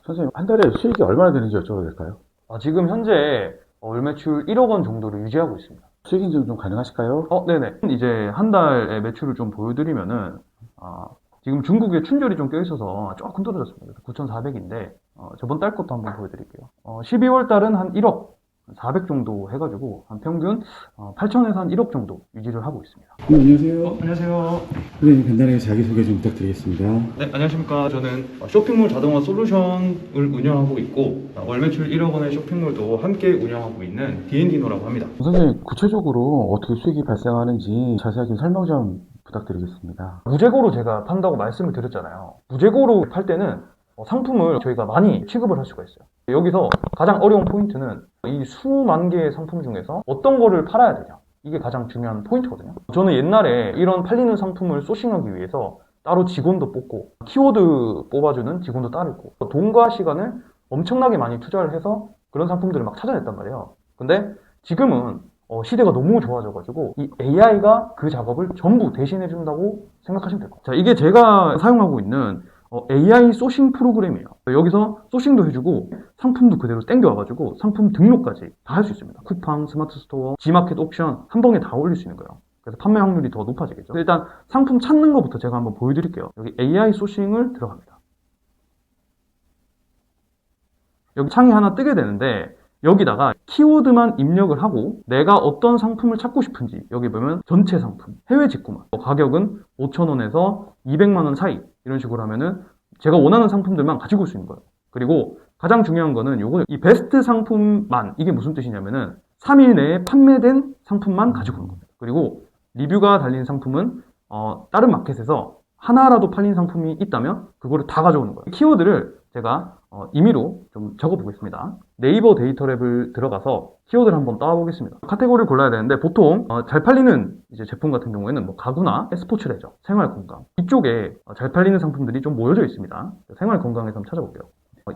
선생님, 한 달에 수익이 얼마나 되는지 여쭤봐도 될까요? 지금 현재 월 매출 1억 원 정도를 유지하고 있습니다. 수익 인증 좀 가능하실까요? 네네. 이제 한 달의 매출을 좀 보여드리면은, 지금 중국에 춘절이 좀 껴있어서 조금 떨어졌습니다. 9,400인데, 저번 달 것도 한번 보여드릴게요. 12월 달은 한 1억 400 정도 해가지고, 한 평균 8천에서 한 1억 정도 유지를 하고 있습니다. 네, 안녕하세요. 안녕하세요. 선생님, 간단하게 자기소개 좀 부탁드리겠습니다. 네, 안녕하십니까. 저는 쇼핑몰 자동화 솔루션을 운영하고 있고, 월 매출 1억 원의 쇼핑몰도 함께 운영하고 있는 D&D노라고 합니다. 선생님, 구체적으로 어떻게 수익이 발생하는지 자세하게 설명 좀 부탁드리겠습니다. 무재고로 제가 판다고 말씀을 드렸잖아요. 무재고로 팔 때는 상품을 저희가 많이 취급을 할 수가 있어요. 여기서 가장 어려운 포인트는 이 수만 개의 상품 중에서 어떤 거를 팔아야 되냐. 이게 가장 중요한 포인트거든요. 저는 옛날에 이런 팔리는 상품을 소싱하기 위해서 따로 직원도 뽑고 키워드 뽑아주는 직원도 따로 있고 돈과 시간을 엄청나게 많이 투자를 해서 그런 상품들을 막 찾아냈단 말이에요. 근데 지금은 시대가 너무 좋아져가지고 이 AI가 그 작업을 전부 대신해 준다고 생각하시면 될 것 같아요. 자, 이게 제가 사용하고 있는 AI 소싱 프로그램이에요. 여기서 소싱도 해주고 상품도 그대로 땡겨와가지고 상품 등록까지 다 할 수 있습니다. 쿠팡, 스마트 스토어, G마켓 옵션 한 번에 다 올릴 수 있는 거예요. 그래서 판매 확률이 더 높아지겠죠. 일단 상품 찾는 것부터 제가 한번 보여드릴게요. 여기 AI 소싱을 들어갑니다. 여기 창이 하나 뜨게 되는데 여기다가 키워드만 입력을 하고 내가 어떤 상품을 찾고 싶은지 여기 보면 전체 상품, 해외 직구만 가격은 5,000원에서 200만 원 사이 이런 식으로 하면은 제가 원하는 상품들만 가지고 올 수 있는 거예요. 그리고 가장 중요한 거는 요거 이 베스트 상품만 이게 무슨 뜻이냐면은 3일 내에 판매된 상품만 가지고 오는 겁니다. 그리고 리뷰가 달린 상품은 다른 마켓에서 하나라도 팔린 상품이 있다면 그거를 다 가져오는 거예요. 키워드를 제가 임의로 좀 적어보겠습니다. 네이버 데이터랩을 들어가서 키워드를 한번 따보겠습니다. 카테고리를 골라야 되는데 보통 잘 팔리는 이제 제품 같은 경우에는 뭐 가구나 스포츠 레저, 생활 건강 이쪽에 잘 팔리는 상품들이 좀 모여져 있습니다. 생활 건강에서 한번 찾아볼게요.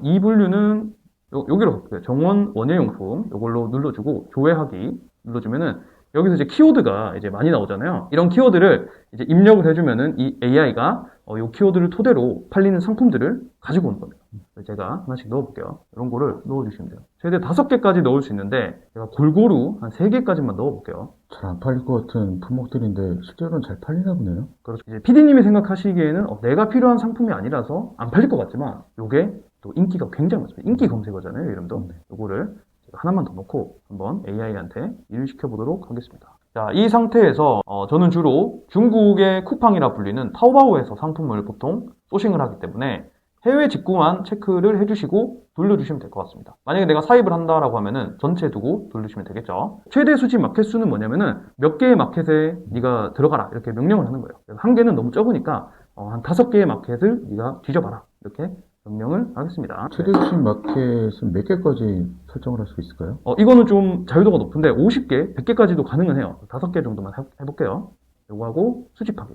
이 분류는 여기로 갈게요. 정원 원예용품 이걸로 눌러주고 조회하기 눌러주면은 여기서 이제 키워드가 이제 많이 나오잖아요. 이런 키워드를 이제 입력을 해주면은 이 AI가 이 키워드를 토대로 팔리는 상품들을 가지고 오는 겁니다. 제가 하나씩 넣어볼게요. 이런 거를 넣어주시면 돼요. 최대 5개까지 넣을 수 있는데 제가 골고루 한 3개까지만 넣어볼게요. 잘 안 팔릴 것 같은 품목들인데 실제로는 잘 팔리나 보네요. 그렇죠. 이제 PD님이 생각하시기에는 내가 필요한 상품이 아니라서 안 팔릴 것 같지만 이게 또 인기가 굉장히 많습니다. 인기 검색어잖아요, 이름도. 이거를 하나만 더 넣고 한번 AI한테 일을 시켜보도록 하겠습니다. 자, 이 상태에서 저는 주로 중국의 쿠팡이라 불리는 타오바오에서 상품을 보통 소싱을 하기 때문에 해외 직구만 체크를 해주시고 돌려주시면 될 것 같습니다. 만약에 내가 사입을 한다라고 하면은 전체 두고 돌리시면 되겠죠. 최대 수집 마켓 수는 뭐냐면은 몇 개의 마켓에 네가 들어가라 이렇게 명령을 하는 거예요. 한 개는 너무 적으니까 한 5개의 마켓을 네가 뒤져봐라 이렇게 명령을 하겠습니다. 최대 수익 마켓은 몇 개까지 설정을 할 수 있을까요? 이거는 좀 자유도가 높은데 50개, 100개까지도 가능은 해요. 5개 정도만 해볼게요. 요거 하고 수집하기.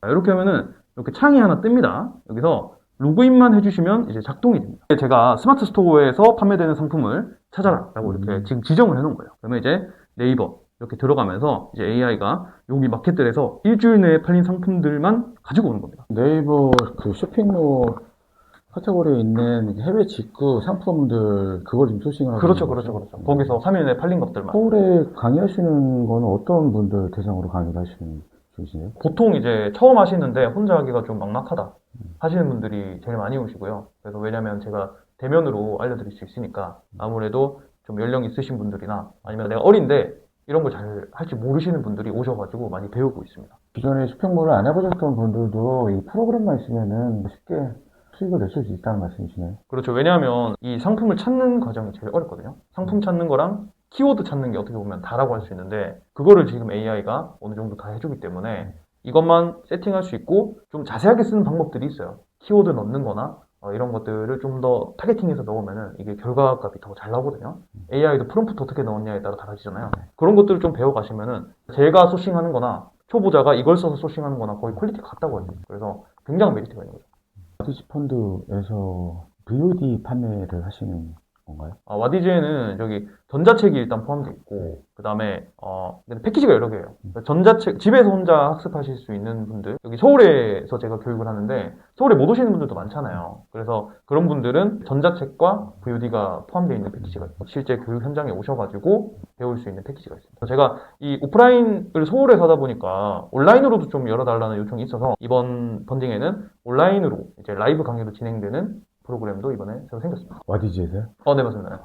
자, 이렇게 하면은 이렇게 창이 하나 뜹니다. 여기서 로그인만 해주시면 이제 작동이 됩니다. 제가 스마트 스토어에서 판매되는 상품을 찾아라 라고 이렇게 지금 지정을 해놓은 거예요. 그러면 이제 네이버 이렇게 들어가면서 이제 AI가 여기 마켓들에서 일주일 내에 팔린 상품들만 가지고 오는 겁니다. 네이버 그 쇼핑몰 카테고리에 있는 해외 직구 상품들 그걸 좀 소싱을 하고 그렇죠, 있는 그렇죠, 거죠? 그렇죠. 거기서 3일 내에 팔린 것들만. 서울에 강의하시는 거는 어떤 분들 대상으로 강의를 하시는 중이시네요? 보통 이제 처음 하시는데 혼자 하기가 좀 막막하다 하시는 분들이 제일 많이 오시고요. 그래서 왜냐면 제가 대면으로 알려드릴 수 있으니까 아무래도 좀 연령 있으신 분들이나 아니면 내가 어린데 이런 걸 잘 할지 모르시는 분들이 오셔가지고 많이 배우고 있습니다. 기존에 쇼핑몰을 안 해보셨던 분들도 이 프로그램만 있으면은 쉽게 수익을 내실 수 있다는 말씀이시네요. 그렇죠. 왜냐하면 이 상품을 찾는 과정이 제일 어렵거든요. 상품 찾는 거랑 키워드 찾는 게 어떻게 보면 다라고 할 수 있는데 그거를 지금 AI가 어느 정도 다 해주기 때문에 이것만 세팅할 수 있고 좀 자세하게 쓰는 방법들이 있어요. 키워드 넣는 거나 이런 것들을 좀 더 타겟팅해서 넣으면은 이게 결과값이 더 잘 나오거든요. AI도 프롬프트 어떻게 넣었냐에 따라 달라지잖아요. 그런 것들을 좀 배워가시면은 제가 소싱하는 거나 초보자가 이걸 써서 소싱하는 거나 거의 퀄리티가 같다고 해요. 그래서 굉장히 메리트가 있는 거죠. 아티지 펀드에서 VOD 판매를 하시는 건가요? 와디즈에는 저기 전자책이 일단 포함되어 있고, 그 다음에, 패키지가 여러 개예요. 전자책, 집에서 혼자 학습하실 수 있는 분들, 여기 서울에서 제가 교육을 하는데, 서울에 못 오시는 분들도 많잖아요. 그래서 그런 분들은 전자책과 VOD가 포함되어 있는 패키지가 있고, 실제 교육 현장에 오셔가지고 배울 수 있는 패키지가 있습니다. 제가 이 오프라인을 서울에서 하다 보니까 온라인으로도 좀 열어달라는 요청이 있어서, 이번 펀딩에는 온라인으로 이제 라이브 강의로 진행되는 프로그램도 이번에 새로 생겼습니다. 와디즈에서요? 네, 맞습니다.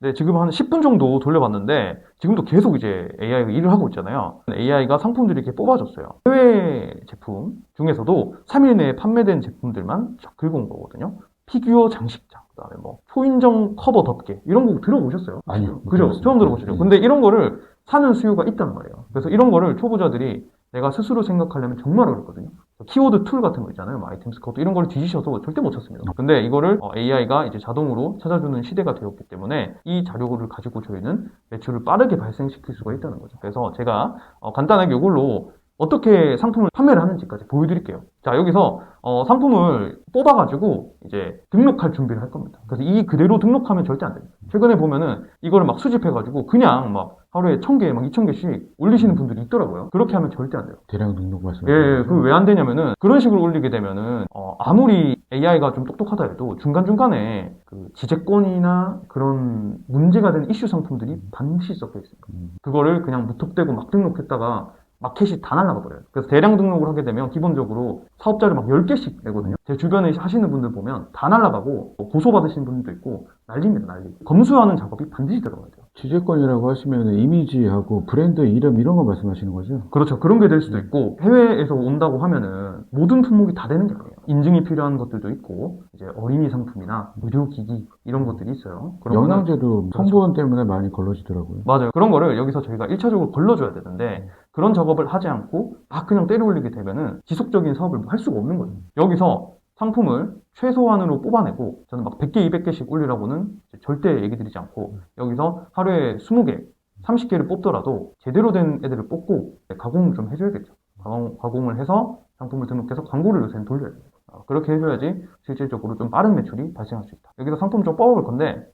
네, 지금 한 10분 정도 돌려봤는데, 지금도 계속 이제 AI가 일을 하고 있잖아요. AI가 상품들이 이렇게 뽑아줬어요. 해외 제품 중에서도 3일 내에 판매된 제품들만 쫙 긁어온 거거든요. 피규어 장식장, 그 다음에 뭐, 초인종 커버 덮개, 이런 거 들어보셨어요? 아니요. 그죠? 처음 들어보시죠? 네. 근데 이런 거를 사는 수요가 있단 말이에요. 그래서 이런 거를 초보자들이 내가 스스로 생각하려면 정말 어렵거든요. 키워드 툴 같은 거 있잖아요. 뭐 아이템 스카우트 이런 걸 뒤지셔도 절대 못 찾습니다. 근데 이거를 AI가 이제 자동으로 찾아주는 시대가 되었기 때문에 이 자료를 가지고 저희는 매출을 빠르게 발생시킬 수가 있다는 거죠. 그래서 제가 간단하게 이걸로 어떻게 상품을 판매를 하는지까지 보여드릴게요. 자, 여기서 상품을 뽑아가지고 이제 등록할 준비를 할 겁니다. 그래서 이 그대로 등록하면 절대 안 됩니다. 최근에 보면은 이거를 막 수집해가지고 그냥 막 하루에 1000개, 막 2000개씩 올리시는 분들이 있더라고요. 그렇게 하면 절대 안 돼요. 대량 등록 말씀하시는 예, 그 왜 안 되냐면은 그런 식으로 올리게 되면은 아무리 AI가 좀 똑똑하다 해도 중간중간에 그 지재권이나 그런 문제가 되는 이슈 상품들이 반드시 섞여 있습니다. 그거를 그냥 무턱대고 막 등록했다가 마켓이 다 날아가 버려요. 그래서 대량 등록을 하게 되면 기본적으로 사업자를 막 10개씩 내거든요. 제 주변에 하시는 분들 보면 다 날아가고 고소받으시는 분들도 있고 난리입니다, 난리. 검수하는 작업이 반드시 들어가야 돼요. 취재권이라고 하시면 이미지하고 브랜드 이름 이런 거 말씀하시는 거죠? 그렇죠. 그런 게 될 수도 있고 해외에서 온다고 하면은 모든 품목이 다 되는 게 아니에요. 인증이 필요한 것들도 있고 이제 어린이 상품이나 의료기기 이런 것들이 있어요. 그런 거는 영양제도 성분 때문에 많이 걸러지더라고요. 맞아요. 그런 거를 여기서 저희가 1차적으로 걸러줘야 되는데 그런 작업을 하지 않고 막 그냥 때려 올리게 되면은 지속적인 사업을 할 수가 없는 거죠. 여기서 상품을 최소한으로 뽑아내고 저는 막 100개, 200개씩 올리라고는 절대 얘기 드리지 않고 여기서 하루에 20개, 30개를 뽑더라도 제대로 된 애들을 뽑고 가공을 좀 해줘야겠죠. 가공을 해서 상품을 등록해서 광고를 요새는 돌려야 돼요. 그렇게 해줘야지 실질적으로 좀 빠른 매출이 발생할 수 있다. 여기서 상품 좀 뽑아볼 건데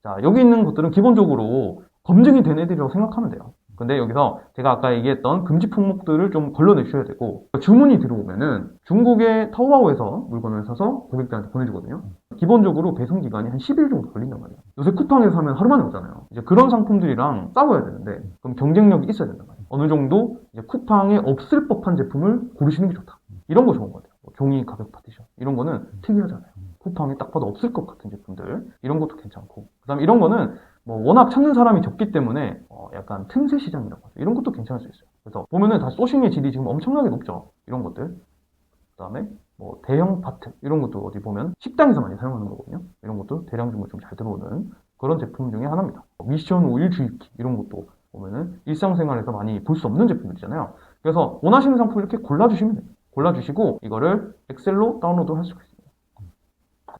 자, 여기 있는 것들은 기본적으로 검증이 된 애들이라고 생각하면 돼요. 근데 여기서 제가 아까 얘기했던 금지 품목들을 좀 걸러내셔야 되고 주문이 들어오면은 중국의 타오바오에서 물건을 사서 고객들한테 보내주거든요. 기본적으로 배송 기간이 한 10일 정도 걸린단 말이에요. 요새 쿠팡에서 사면 하루 만에 오잖아요. 이제 그런 상품들이랑 싸워야 되는데 그럼 경쟁력이 있어야 된단 말이에요. 어느 정도 이제 쿠팡에 없을 법한 제품을 고르시는 게 좋다. 이런 거 좋은 것 같아요. 종이 가격 파티션 이런 거는 특이하잖아요. 쿠팡에 딱 봐도 없을 것 같은 제품들 이런 것도 괜찮고 그 다음에 이런 거는 뭐 워낙 찾는 사람이 적기 때문에 약간 틈새 시장이라고 하죠. 이런 것도 괜찮을 수 있어요. 그래서 보면은 다 소싱의 질이 지금 엄청나게 높죠. 이런 것들. 그 다음에 뭐 대형 파트 이런 것도 어디 보면 식당에서 많이 사용하는 거거든요. 이런 것도 대량 주문 좀 잘 들어오는 그런 제품 중에 하나입니다. 미션 오일 주입기 이런 것도 보면은 일상생활에서 많이 볼 수 없는 제품들이잖아요. 그래서 원하시는 상품 이렇게 골라주시면 돼요. 골라주시고 이거를 엑셀로 다운로드 할 수가 있습니다.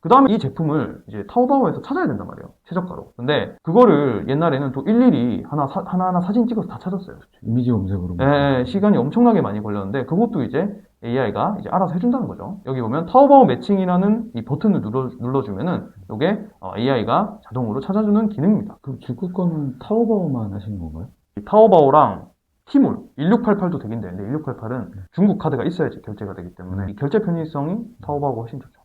그 다음에 이 제품을 이제 타오바오에서 찾아야 된단 말이에요. 최저가로. 근데 그거를 옛날에는 또 일일이 하나하나 사진 찍어서 다 찾았어요. 이미지 검색으로. 시간이 엄청나게 많이 걸렸는데 그것도 이제 AI가 이제 알아서 해준다는 거죠. 여기 보면 타오바오 매칭이라는 이 버튼을 눌러주면은 이게 AI가 자동으로 찾아주는 기능입니다. 그럼 중국 거는 타오바오만 하시는 건가요? 이 타오바오랑 티몰 1688도 되긴 되는데 1688은 중국 카드가 있어야지 결제가 되기 때문에 이 결제 편의성이 타오바오가 훨씬 좋죠.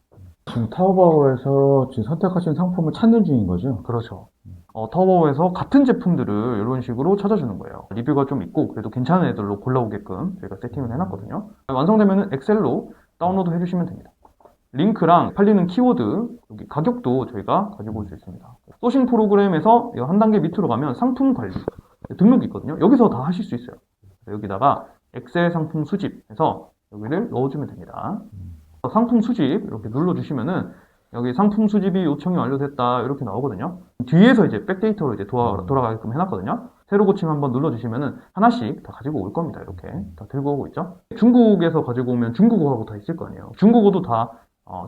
지금 타오바오에서 지금 선택하신 상품을 찾는 중인 거죠? 그렇죠. 타오바오에서 같은 제품들을 이런 식으로 찾아주는 거예요. 리뷰가 좀 있고 그래도 괜찮은 애들로 골라오게끔 저희가 세팅을 해놨거든요. 완성되면 엑셀로 다운로드 해주시면 됩니다. 링크랑 팔리는 키워드, 여기 가격도 저희가 가지고 올 수 있습니다. 소싱 프로그램에서 한 단계 밑으로 가면 상품 관리, 등록이 있거든요. 여기서 다 하실 수 있어요. 여기다가 엑셀 상품 수집해서 여기를 넣어주면 됩니다. 상품 수집 이렇게 눌러주시면은 여기 상품 수집이 요청이 완료됐다 이렇게 나오거든요. 뒤에서 이제 백데이터로 이제 돌아가게끔 해놨거든요. 새로 고침 한번 눌러주시면은 하나씩 다 가지고 올 겁니다. 이렇게 다 들고 오고 있죠. 중국에서 가지고 오면 중국어하고 다 있을 거 아니에요. 중국어도 다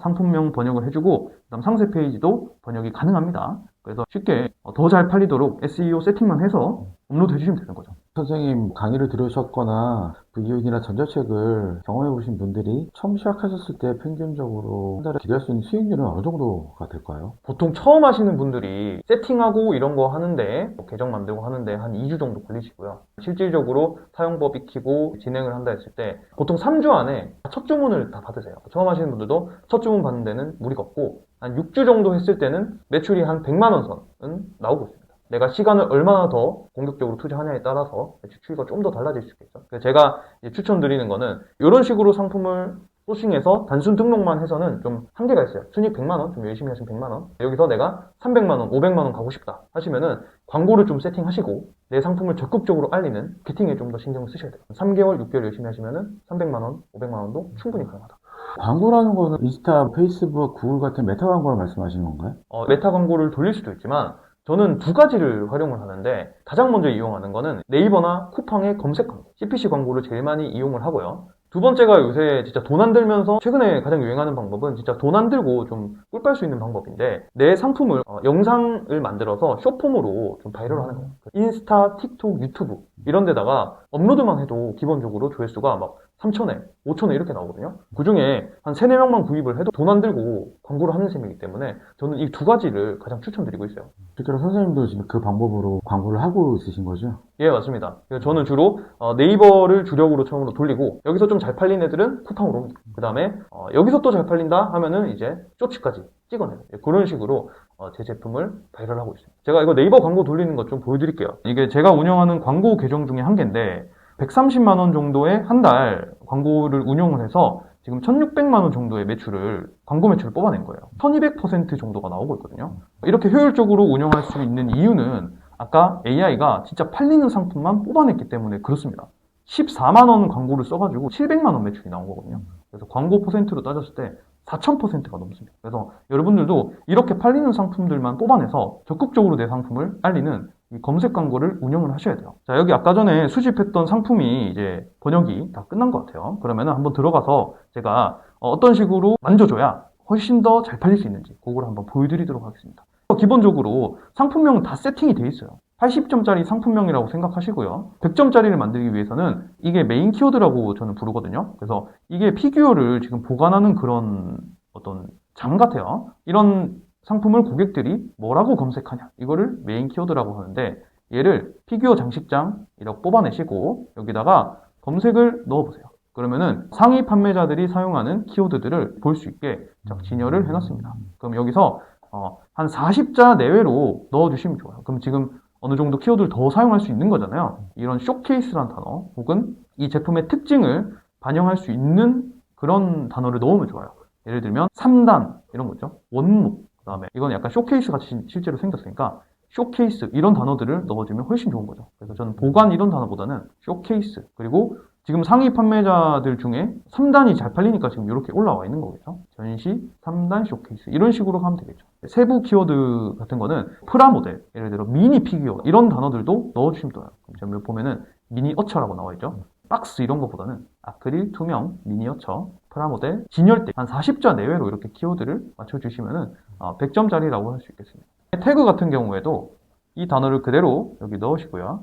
상품명 번역을 해주고 그다음 상세 페이지도 번역이 가능합니다. 그래서 쉽게 더 잘 팔리도록 SEO 세팅만 해서 업로드 해주시면 되는 거죠. 선생님 강의를 들으셨거나 VOD나 전자책을 경험해 보신 분들이 처음 시작하셨을 때 평균적으로 한 달에 기대할 수 있는 수익률은 어느 정도가 될까요? 보통 처음 하시는 분들이 세팅하고 이런 거 하는데 뭐 계정 만들고 하는데 한 2주 정도 걸리시고요. 실질적으로 사용법 익히고 진행을 한다 했을 때 보통 3주 안에 첫 주문을 다 받으세요. 처음 하시는 분들도 첫 주문 받는 데는 무리가 없고 한 6주 정도 했을 때는 매출이 한 100만 원 선은 나오고 있습니다. 내가 시간을 얼마나 더 공격적으로 투자하냐에 따라서 추이가 좀 더 달라질 수 있겠죠. 그래서 제가 이제 추천드리는 거는 이런 식으로 상품을 소싱해서 단순 등록만 해서는 좀 한계가 있어요. 순익 100만 원, 좀 열심히 하시면 100만 원. 여기서 내가 300만 원, 500만 원 가고 싶다 하시면은 광고를 좀 세팅하시고 내 상품을 적극적으로 알리는 마케팅에 좀 더 신경을 쓰셔야 돼요. 3개월, 6개월 열심히 하시면은 300만 원, 500만 원도 충분히 가능하다. 광고라는 거는 인스타, 페이스북, 구글 같은 메타 광고를 말씀하시는 건가요? 메타 광고를 돌릴 수도 있지만 저는 두 가지를 활용을 하는데 가장 먼저 이용하는 거는 네이버나 쿠팡의 검색 광고, CPC 광고를 제일 많이 이용을 하고요. 두 번째가 요새 진짜 돈 안 들면서 최근에 가장 유행하는 방법은 진짜 돈 안 들고 좀 꿀 빨 수 있는 방법인데 내 상품을 영상을 만들어서 숏폼으로 좀 바이럴하는 거예요. 인스타, 틱톡, 유튜브 이런 데다가 업로드만 해도 기본적으로 조회수가 막 3,000회, 5,000회 이렇게 나오거든요. 그 중에 한 3, 4명만 구입을 해도 돈 안 들고 광고를 하는 셈이기 때문에 저는 이 두 가지를 가장 추천드리고 있어요. 실제로 선생님도 지금 그 방법으로 광고를 하고 있으신 거죠? 예, 맞습니다. 그래서 저는 주로 네이버를 주력으로 처음으로 돌리고 여기서 좀 잘 팔린 애들은 쿠팡으로 옵니다. 그 다음에 여기서 또 잘 팔린다 하면은 이제 쇼츠까지 찍어내요. 예, 그런 식으로 제 제품을 바이럴하고 있습니다. 제가 이거 네이버 광고 돌리는 것 좀 보여드릴게요. 이게 제가 운영하는 광고 계정 중에 한 개인데 130만 원 정도의 한 달 광고를 운영을 해서 지금 1,600만 원 정도의 매출을, 광고 매출을 뽑아낸 거예요. 1200% 정도가 나오고 있거든요. 이렇게 효율적으로 운영할 수 있는 이유는 아까 AI가 진짜 팔리는 상품만 뽑아냈기 때문에 그렇습니다. 14만 원 광고를 써가지고 700만 원 매출이 나온 거거든요. 그래서 광고 퍼센트로 따졌을 때 4000%가 넘습니다. 그래서 여러분들도 이렇게 팔리는 상품들만 뽑아내서 적극적으로 내 상품을 알리는 이 검색 광고를 운영을 하셔야 돼요. 자, 여기 아까 전에 수집했던 상품이 이제 번역이 다 끝난 것 같아요. 그러면은 한번 들어가서 제가 어떤 식으로 만져줘야 훨씬 더 잘 팔릴 수 있는지 그걸 한번 보여드리도록 하겠습니다. 기본적으로 상품명은 다 세팅이 돼 있어요. 80점짜리 상품명이라고 생각하시고요. 100점짜리를 만들기 위해서는 이게 메인 키워드라고 저는 부르거든요. 그래서 이게 피규어를 지금 보관하는 그런 어떤 장 같아요. 이런 상품을 고객들이 뭐라고 검색하냐, 이거를 메인 키워드라고 하는데 얘를 피규어 장식장이라고 뽑아내시고 여기다가 검색을 넣어보세요. 그러면은 상위 판매자들이 사용하는 키워드들을 볼 수 있게 진열을 해놨습니다. 그럼 여기서 한 40자 내외로 넣어주시면 좋아요. 그럼 지금 어느 정도 키워드를 더 사용할 수 있는 거잖아요. 이런 쇼케이스란 단어 혹은 이 제품의 특징을 반영할 수 있는 그런 단어를 넣으면 좋아요. 예를 들면 3단 이런 거죠. 원목, 그 다음에 이건 약간 쇼케이스 같이 실제로 생겼으니까 쇼케이스 이런 단어들을 넣어주면 훨씬 좋은 거죠. 그래서 저는 보관 이런 단어보다는 쇼케이스, 그리고 지금 상위 판매자들 중에 3단이 잘 팔리니까 지금 이렇게 올라와 있는 거겠죠. 전시, 3단, 쇼케이스 이런 식으로 하면 되겠죠. 세부 키워드 같은 거는 프라모델, 예를 들어 미니 피규어 이런 단어들도 넣어주시면 돼요. 지금 여기 보면은 미니어처라고 나와 있죠. 박스 이런 것보다는 아크릴, 투명, 미니어처, 프라모델, 진열대 한 40자 내외로 이렇게 키워드를 맞춰주시면은 100점짜리라고 할 수 있겠습니다. 태그 같은 경우에도 이 단어를 그대로 여기 넣으시고요.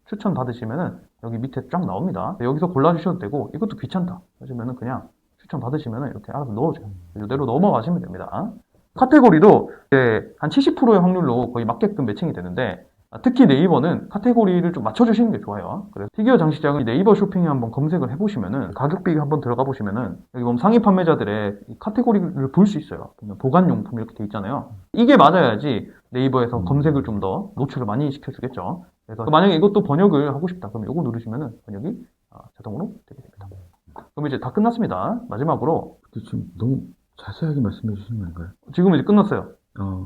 추천 받으시면은 여기 밑에 쫙 나옵니다. 여기서 골라주셔도 되고 이것도 귀찮다 하시면은 그냥 추천 받으시면은 이렇게 알아서 넣어줘요. 이대로 넘어가시면 됩니다. 카테고리도 이제 한 70%의 확률로 거의 맞게끔 매칭이 되는데 특히 네이버는 카테고리를 좀 맞춰주시는 게 좋아요. 그래서 피규어 장식장을 네이버 쇼핑에 한번 검색을 해보시면은 가격 비교 한번 들어가 보시면은 여기 보면 상위 판매자들의 이 카테고리를 볼 수 있어요. 보관용품 이렇게 돼 있잖아요. 이게 맞아야지 네이버에서 검색을 좀 더 노출을 많이 시켜주겠죠. 그래서 만약에 이것도 번역을 하고 싶다 그러면 이거 누르시면은 번역이 자동으로 되게 됩니다. 그럼 이제 다 끝났습니다. 마지막으로 지금 너무 자세하게 말씀해 주시는 건가요? 지금 이제 끝났어요.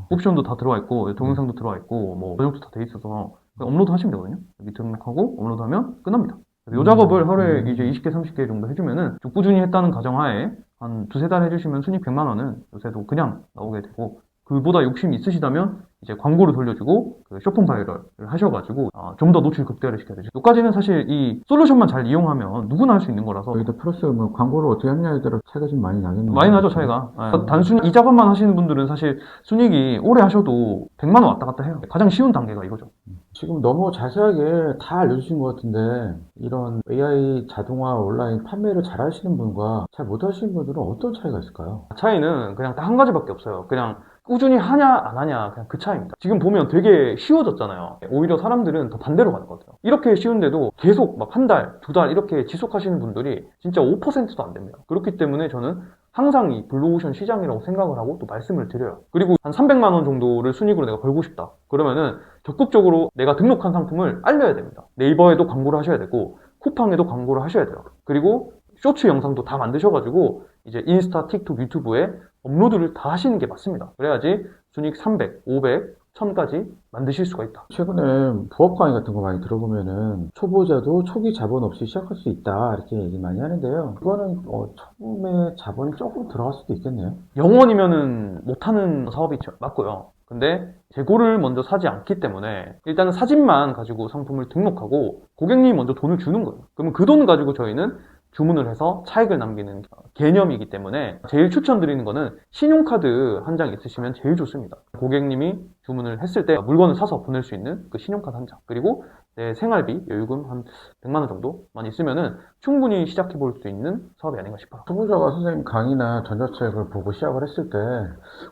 옵션도 다 들어와 있고 동영상도 들어와 있고 뭐 번역도 다 돼 있어서 업로드 하시면 되거든요. 여기 등록하고 업로드하면 끝납니다. 이 작업을 하루에 이제 20개, 30개 정도 해주면은 좀 꾸준히 했다는 가정하에 한 두세 달 해주시면 순익 100만 원은 요새도 그냥 나오게 되고, 그보다 욕심이 있으시다면 이제 광고를 돌려주고 그 쇼핑 바이럴을 하셔가지고 좀 더 노출 극대화를 시켜야 되죠. 여기까지는 사실 이 솔루션만 잘 이용하면 누구나 할 수 있는 거라서 여기다 플러스 뭐 광고를 어떻게 하느냐에 따라 차이가 좀 많이 나겠네요. 많이 나죠, 차이가. 단순히 이 작업만 하시는 분들은 사실 순이익이 오래 하셔도 100만 원 왔다 갔다 해요. 가장 쉬운 단계가 이거죠. 지금 너무 자세하게 다 알려주신 것 같은데 이런 AI 자동화 온라인 판매를 잘 하시는 분과 잘 못하시는 분들은 어떤 차이가 있을까요? 차이는 그냥 딱 한 가지밖에 없어요. 그냥 꾸준히 하냐 안 하냐 그냥 그 차이입니다. 지금 보면 되게 쉬워졌잖아요. 오히려 사람들은 더 반대로 가는 것 같아요. 이렇게 쉬운데도 계속 막 한 달, 두 달 이렇게 지속하시는 분들이 진짜 5%도 안 됩니다. 그렇기 때문에 저는 항상 이 블루오션 시장이라고 생각을 하고 또 말씀을 드려요. 그리고 한 300만 원 정도를 순익으로 내가 벌고 싶다. 그러면은 적극적으로 내가 등록한 상품을 알려야 됩니다. 네이버에도 광고를 하셔야 되고 쿠팡에도 광고를 하셔야 돼요. 그리고 쇼츠 영상도 다 만드셔가지고 이제 인스타, 틱톡, 유튜브에 업로드를 다 하시는 게 맞습니다. 그래야지 순익 300, 500, 1000까지 만드실 수가 있다. 최근에 부업 강의 같은 거 많이 들어보면은 초보자도 초기 자본 없이 시작할 수 있다 이렇게 얘기 많이 하는데요. 그거는 처음에 자본이 조금 들어갈 수도 있겠네요. 영원이면은 못하는 사업이 맞고요. 근데 재고를 먼저 사지 않기 때문에 일단은 사진만 가지고 상품을 등록하고 고객님이 먼저 돈을 주는 거예요. 그러면 그 돈 가지고 저희는 주문을 해서 차익을 남기는 개념이기 때문에 제일 추천드리는 거는 신용카드 한 장 있으시면 제일 좋습니다. 고객님이 주문을 했을 때 물건을 사서 보낼 수 있는 그 신용카드 한 장, 그리고 내 생활비, 여유금 한 100만 원 정도만 있으면은 충분히 시작해 볼 수 있는 사업이 아닌가 싶어요. 초보자가 선생님 강의나 전자책을 보고 시작을 했을 때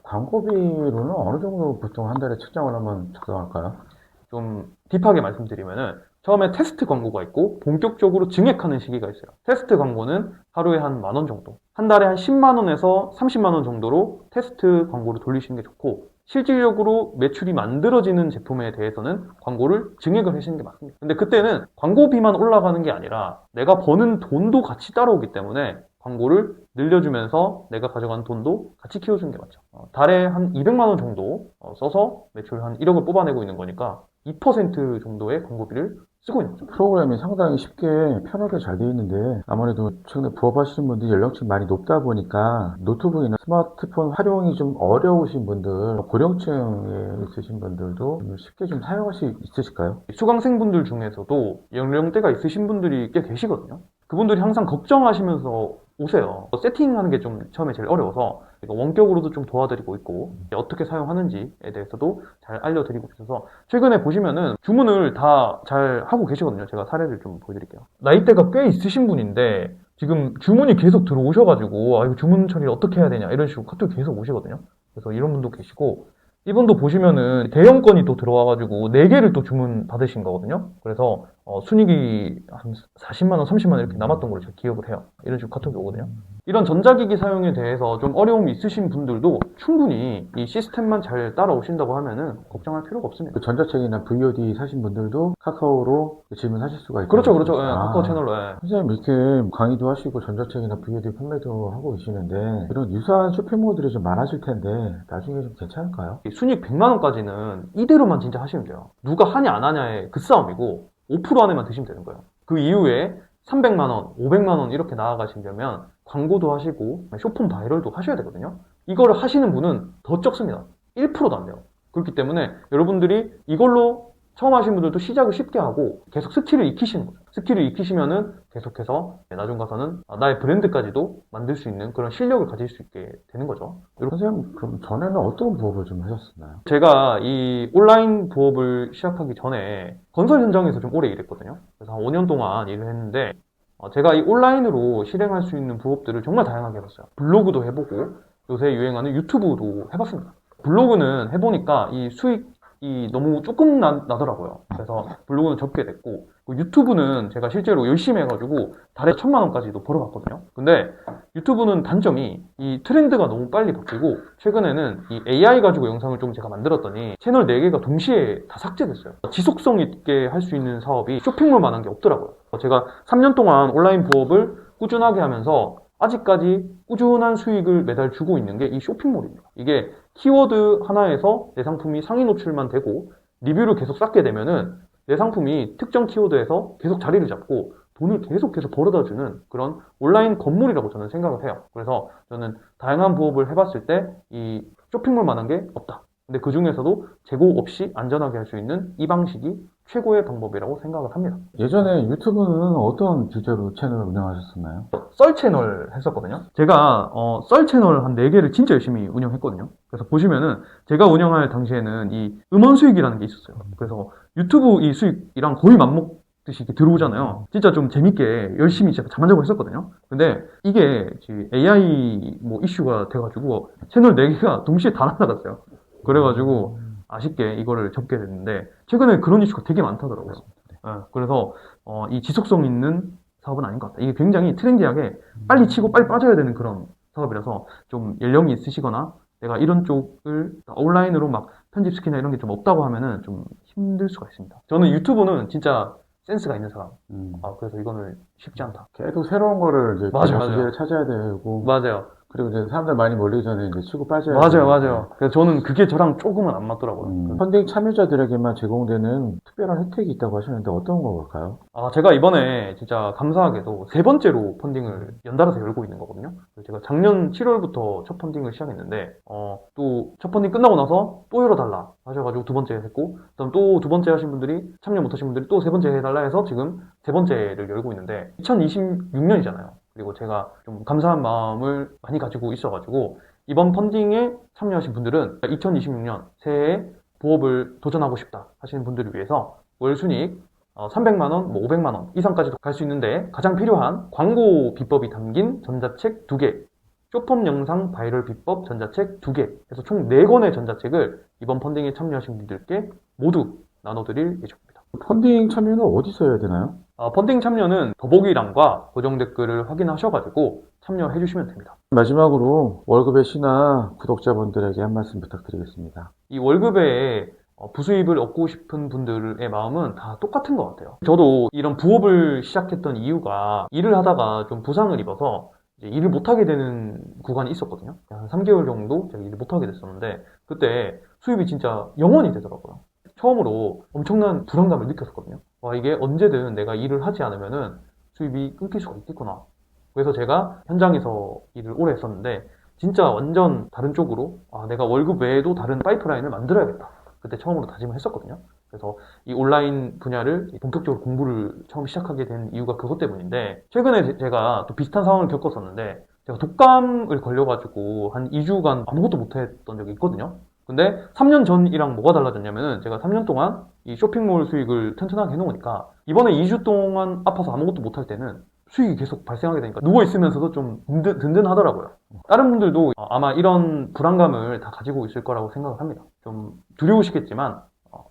광고비로는 어느 정도 보통 한 달에 책정을 하면 적당할까요? 좀 딥하게 말씀드리면은 처음에 테스트 광고가 있고 본격적으로 증액하는 시기가 있어요. 테스트 광고는 하루에 한 10,000원 정도, 한 달에 한 10만 원에서 30만 원 정도로 테스트 광고를 돌리시는 게 좋고, 실질적으로 매출이 만들어지는 제품에 대해서는 광고를 증액을 하시는 게 맞습니다. 근데 그때는 광고비만 올라가는 게 아니라 내가 버는 돈도 같이 따라오기 때문에 광고를 늘려주면서 내가 가져간 돈도 같이 키워주는 게 맞죠. 달에 한 200만 원 정도 써서 매출 한 1억을 뽑아내고 있는 거니까 2% 정도의 광고비를 쓰고 있는 거죠. 프로그램이 상당히 쉽게 편하게 잘 되어 있는데 아무래도 최근에 부업하시는 분들이 연령층이 많이 높다 보니까 노트북이나 스마트폰 활용이 좀 어려우신 분들, 고령층에 있으신 분들도 쉽게 좀 사용할 수 있으실까요? 수강생분들 중에서도 연령대가 있으신 분들이 꽤 계시거든요. 그분들이 항상 걱정하시면서 오세요. 세팅하는 게 좀 처음에 제일 어려워서 원격으로도 좀 도와드리고 있고 어떻게 사용하는지에 대해서도 잘 알려드리고 있어서 최근에 보시면은 주문을 다 잘 하고 계시거든요. 제가 사례를 좀 보여드릴게요. 나이대가 꽤 있으신 분인데 지금 주문이 계속 들어오셔가지고 이거 주문 처리를 어떻게 해야 되냐 이런 식으로 카톡이 계속 오시거든요. 그래서 이런 분도 계시고, 이분도 보시면은 대형 건이 또 들어와가지고 4개를 또 주문 받으신 거거든요. 그래서 순익이 한 40만 원, 30만 원 이렇게 남았던 걸로 제가 기억을 해요. 이런 식으로 카톡이 오거든요. 이런 전자기기 사용에 대해서 좀 어려움이 있으신 분들도 충분히 이 시스템만 잘 따라오신다고 하면은 걱정할 필요가 없습니다. 그 전자책이나 VOD 사신 분들도 카카오로 질문하실 수가 있고. 그렇죠, 그렇죠. 예, 카카오 채널로. 예. 선생님 이렇게 강의도 하시고 전자책이나 VOD 판매도 하고 계시는데 이런 유사한 쇼핑몰들이 좀 많아질 텐데 나중에 좀 괜찮을까요? 순익 100만 원까지는 이대로만 진짜 하시면 돼요. 누가 하냐 안 하냐의 그 싸움이고 5% 안에만 드시면 되는 거예요. 그 이후에 300만 원, 500만 원 이렇게 나아가시려면 광고도 하시고 쇼폼 바이럴도 하셔야 되거든요. 이거를 하시는 분은 더 적습니다. 1%도 안 돼요. 그렇기 때문에 여러분들이 이걸로 처음 하시는 분들도 시작을 쉽게 하고 계속 스킬을 익히시는 거죠. 스킬을 익히시면은 계속해서 나중 가서는 나의 브랜드까지도 만들 수 있는 그런 실력을 가질 수 있게 되는 거죠. 선생님 그럼 전에는 어떤 부업을 좀 하셨나요? 제가 이 온라인 부업을 시작하기 전에 건설 현장에서 좀 오래 일했거든요. 그래서 한 5년 동안 일을 했는데 제가 이 온라인으로 실행할 수 있는 부업들을 정말 다양하게 해봤어요. 블로그도 해보고 요새 유행하는 유튜브도 해봤습니다. 블로그는 해보니까 이 수익이 너무 조금 나더라고요. 그래서 블로그는 접게 됐고, 유튜브는 제가 실제로 열심히 해가지고 달에 1,000만 원까지도 벌어봤거든요. 근데 유튜브는 단점이 이 트렌드가 너무 빨리 바뀌고, 최근에는 이 AI 가지고 영상을 좀 제가 만들었더니 채널 4개가 동시에 다 삭제됐어요. 지속성 있게 할 수 있는 사업이 쇼핑몰만한 게 없더라고요. 제가 3년 동안 온라인 부업을 꾸준하게 하면서 아직까지 꾸준한 수익을 매달 주고 있는 게 이 쇼핑몰입니다. 이게 키워드 하나에서 내 상품이 상위 노출만 되고 리뷰를 계속 쌓게 되면은 내 상품이 특정 키워드에서 계속 자리를 잡고 돈을 계속해서 벌어다 주는 그런 온라인 건물이라고 저는 생각을 해요. 그래서 저는 다양한 부업을 해봤을 때 이 쇼핑몰만한 게 없다. 근데 그 중에서도 재고 없이 안전하게 할 수 있는 이 방식이 최고의 방법이라고 생각을 합니다. 예전에 유튜브는 어떤 주제로 채널을 운영하셨었나요? 썰 채널 했었거든요. 제가 썰 채널 한 4개를 진짜 열심히 운영했거든요. 그래서 보시면은 제가 운영할 당시에는 이 음원 수익이라는 게 있었어요. 그래서 유튜브 이 수익이랑 거의 맞먹듯이 이렇게 들어오잖아요. 진짜 좀 재밌게 열심히 진짜 잠안 자고 했었거든요. 근데 이게 AI 뭐 이슈가 돼가지고 채널 4개가 동시에 다 날아갔어요. 그래가지고 아쉽게 이거를 접게 됐는데 최근에 그런 이슈가 되게 많다더라고요. 그래서 이 지속성 있는 사업은 아닌 것 같다. 이게 굉장히 트렌디하게 빨리 치고 빨리 빠져야 되는 그런 사업이라서 좀 연령이 있으시거나 내가 이런 쪽을 온라인으로 막 편집 스킬이나 이런 게 좀 없다고 하면은 좀 힘들 수가 있습니다. 저는 유튜브는 진짜 센스가 있는 사람. 그래서 이거는 쉽지 않다. 계속 새로운 거를 이제 맞아요, 주제를 맞아요. 찾아야 되고, 맞아요. 그리고 이제 사람들 많이 몰리기 전에 이제 치고 빠져야 맞아요, 되고. 맞아요. 그래서 저는 그게 저랑 조금은 안 맞더라고요. 펀딩 참여자들에게만 제공되는 특별한 혜택이 있다고 하셨는데 어떤 걸까요? 제가 이번에 진짜 감사하게도 3번째로 펀딩을 연달아서 열고 있는 거거든요. 그래서 제가 작년 7월부터 첫 펀딩을 시작했는데, 또 첫 펀딩 끝나고 나서 또 열어달라 하셔가지고 2번째 했고, 그다음 또 2번째 하신 분들이, 참여 못 하신 분들이 또 3번째 해달라 해서 지금 3번째를 열고 있는데, 2026년이잖아요. 그리고 제가 좀 감사한 마음을 많이 가지고 있어가지고, 이번 펀딩에 참여하신 분들은 2026년 새해에 부업을 도전하고 싶다 하시는 분들을 위해서 월 순이익 300만 원, 뭐 500만 원 이상까지도 갈 수 있는데 가장 필요한 광고 비법이 담긴 전자책 2개, 쇼폼 영상 바이럴 비법 전자책 2개 해서 총 4권의 전자책을 이번 펀딩에 참여하신 분들께 모두 나눠드릴 예정입니다. 펀딩 참여는 어디서 해야 되나요? 펀딩 참여는 더보기란과 고정 댓글을 확인하셔가지고 참여해 주시면 됩니다. 마지막으로 월급의 시나 구독자분들에게 한 말씀 부탁드리겠습니다. 이 월급에 부수입을 얻고 싶은 분들의 마음은 다 똑같은 것 같아요. 저도 이런 부업을 시작했던 이유가 일을 하다가 좀 부상을 입어서 이제 일을 못하게 되는 구간이 있었거든요. 한 3개월 정도 제가 일을 못하게 됐었는데 그때 수입이 진짜 0원이 되더라고요. 처음으로 엄청난 불안감을 느꼈었거든요. 와, 이게 언제든 내가 일을 하지 않으면은 수입이 끊길 수가 있겠구나. 그래서 제가 현장에서 일을 오래 했었는데 진짜 완전 다른 쪽으로 내가 월급 외에도 다른 파이프라인을 만들어야겠다. 그때 처음으로 다짐을 했었거든요. 그래서 이 온라인 분야를 본격적으로 공부를 처음 시작하게 된 이유가 그것 때문인데 최근에 제가 또 비슷한 상황을 겪었었는데 제가 독감을 걸려가지고 한 2주간 아무것도 못했던 적이 있거든요. 근데 3년 전이랑 뭐가 달라졌냐면은 제가 3년 동안 이 쇼핑몰 수익을 튼튼하게 해놓으니까 이번에 2주 동안 아파서 아무것도 못할 때는 수익이 계속 발생하게 되니까 누워있으면서도 좀 든든하더라고요. 다른 분들도 아마 이런 불안감을 다 가지고 있을 거라고 생각을 합니다. 좀 두려우시겠지만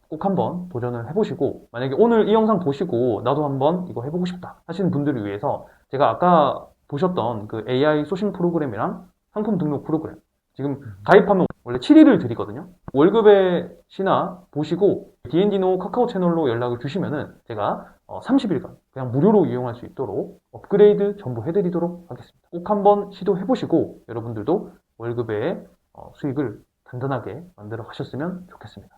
꼭 한번 도전을 해보시고 만약에 오늘 이 영상 보시고 나도 한번 이거 해보고 싶다 하시는 분들을 위해서 제가 아까 보셨던 그 AI 소싱 프로그램이랑 상품 등록 프로그램 지금 가입하면 원래 7일을 드리거든요. 월급의 시나 보시고 D&D노 카카오 채널로 연락을 주시면은 제가 30일간 그냥 무료로 이용할 수 있도록 업그레이드 전부 해드리도록 하겠습니다. 꼭 한번 시도해보시고 여러분들도 월급의 수익을 단단하게 만들어 가셨으면 좋겠습니다.